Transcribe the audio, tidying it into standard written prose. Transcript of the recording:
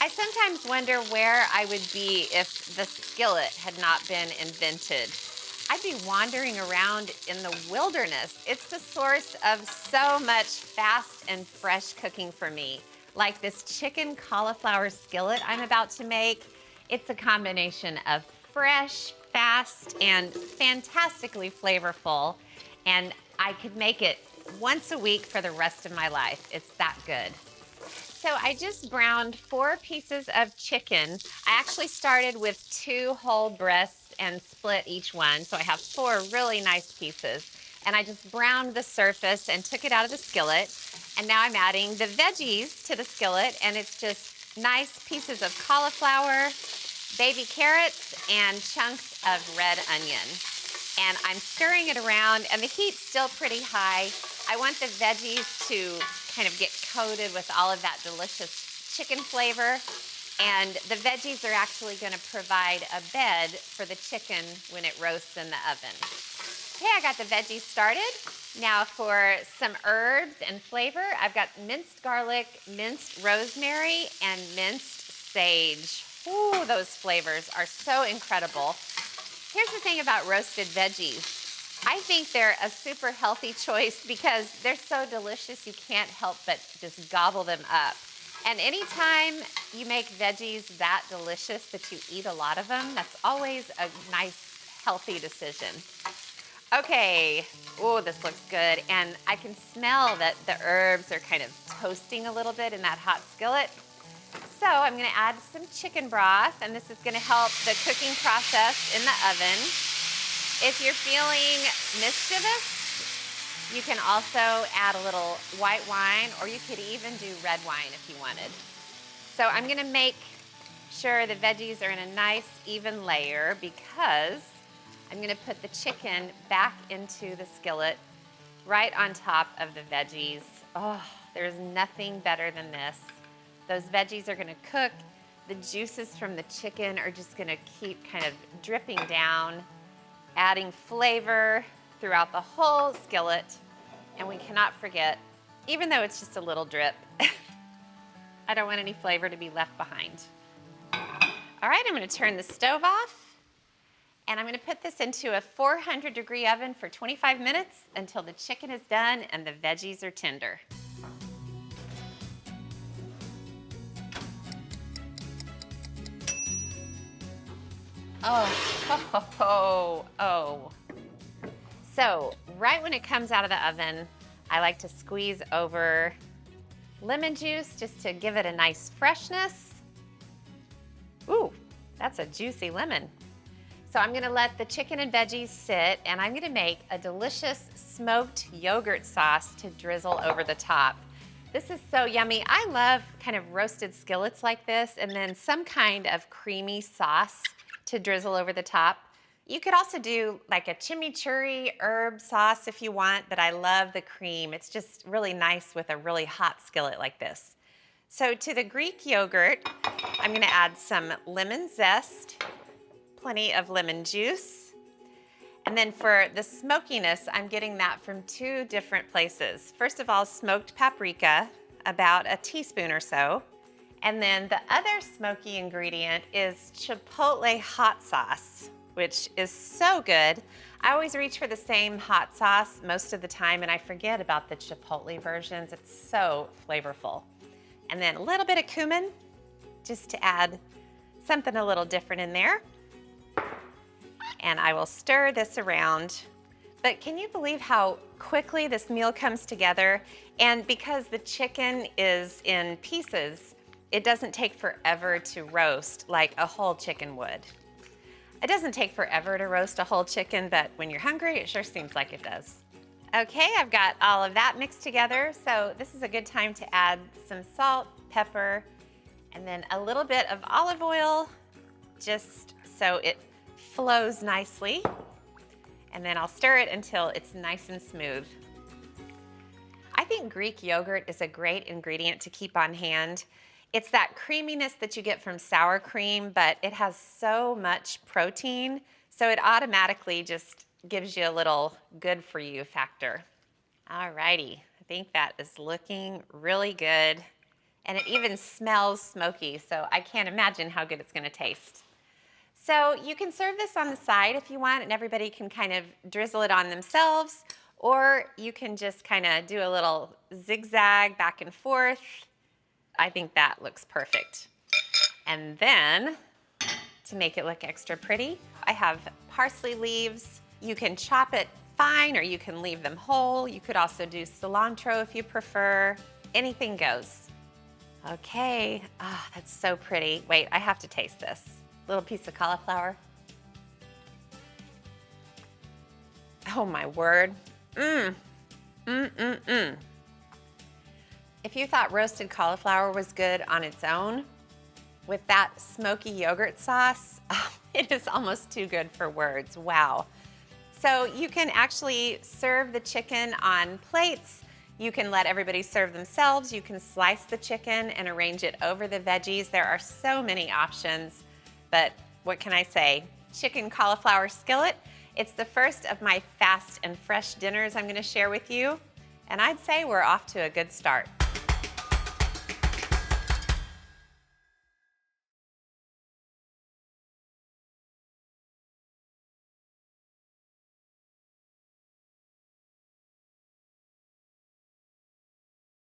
I sometimes wonder where I would be if the skillet had not been invented. I'd be wandering around in the wilderness. It's the source of so much fast and fresh cooking for me. Like this chicken cauliflower skillet I'm about to make. It's a combination of fresh, fast, and fantastically flavorful. And I could make it once a week for the rest of my life. It's that good. So I just browned 4 pieces of chicken. I actually started with 2 whole breasts and split each one. So I have 4 really nice pieces. And I just browned the surface and took it out of the skillet. And now I'm adding the veggies to the skillet, and it's just nice pieces of cauliflower, baby carrots, and chunks of red onion. And I'm stirring it around, and the heat's still pretty high. I want the veggies to kind of get coated with all of that delicious chicken flavor. And the veggies are actually going to provide a bed for the chicken when it roasts in the oven. Okay, I got the veggies started. Now for some herbs and flavor, I've got minced garlic, minced rosemary, and minced sage. Ooh, those flavors are so incredible. Here's the thing about roasted veggies. I think they're a super healthy choice because they're so delicious you can't help but just gobble them up. And anytime you make veggies that delicious that you eat a lot of them, that's always a nice, healthy decision. Okay, oh, this looks good. And I can smell that the herbs are kind of toasting a little bit in that hot skillet. So I'm gonna add some chicken broth, and this is gonna help the cooking process in the oven. If you're feeling mischievous, you can also add a little white wine, or you could even do red wine if you wanted. So I'm gonna make sure the veggies are in a nice even layer because I'm gonna put the chicken back into the skillet right on top of the veggies. Oh, there's nothing better than this. Those veggies are gonna cook. The juices from the chicken are just gonna keep kind of dripping down, adding flavor throughout the whole skillet. And we cannot forget, even though it's just a little drip, I don't want any flavor to be left behind. All right, I'm gonna turn the stove off, and I'm gonna put this into a 400-degree oven for 25 minutes until the chicken is done and the veggies are tender. Oh. So, right when it comes out of the oven, I like to squeeze over lemon juice just to give it a nice freshness. Ooh, that's a juicy lemon. So I'm gonna let the chicken and veggies sit, and I'm gonna make a delicious smoked yogurt sauce to drizzle over the top. This is so yummy. I love kind of roasted skillets like this, and then some kind of creamy sauce to drizzle over the top. You could also do like a chimichurri herb sauce if you want, but I love the cream. It's just really nice with a really hot skillet like this. So to the Greek yogurt, I'm gonna add some lemon zest, plenty of lemon juice. And then for the smokiness, I'm getting that from 2 different places. First of all, smoked paprika, about a teaspoon or so. And then the other smoky ingredient is chipotle hot sauce, which is so good. I always reach for the same hot sauce most of the time, and I forget about the chipotle versions. It's so flavorful. And then a little bit of cumin, just to add something a little different in there. And I will stir this around. But can you believe how quickly this meal comes together? And because the chicken is in pieces, it doesn't take forever to roast like a whole chicken would. It doesn't take forever to roast a whole chicken, but when you're hungry, it sure seems like it does. Okay, I've got all of that mixed together, so this is a good time to add some salt, pepper, and then a little bit of olive oil, just so it flows nicely. And then I'll stir it until it's nice and smooth. I think Greek yogurt is a great ingredient to keep on hand. It's that creaminess that you get from sour cream, but it has so much protein, so it automatically just gives you a little good for you factor. All righty, I think that is looking really good. And it even smells smoky, so I can't imagine how good it's gonna taste. So you can serve this on the side if you want, and everybody can kind of drizzle it on themselves, or you can just kind of do a little zigzag back and forth. I think that looks perfect. And then, to make it look extra pretty, I have parsley leaves. You can chop it fine, or you can leave them whole. You could also do cilantro if you prefer. Anything goes. Okay, that's so pretty. Wait, I have to taste this. Little piece of cauliflower. Oh my word. If you thought roasted cauliflower was good on its own, with that smoky yogurt sauce, it is almost too good for words. Wow. So you can actually serve the chicken on plates. You can let everybody serve themselves. You can slice the chicken and arrange it over the veggies. There are so many options, but what can I say? Chicken cauliflower skillet. It's the first of my fast and fresh dinners I'm going to share with you, and I'd say we're off to a good start.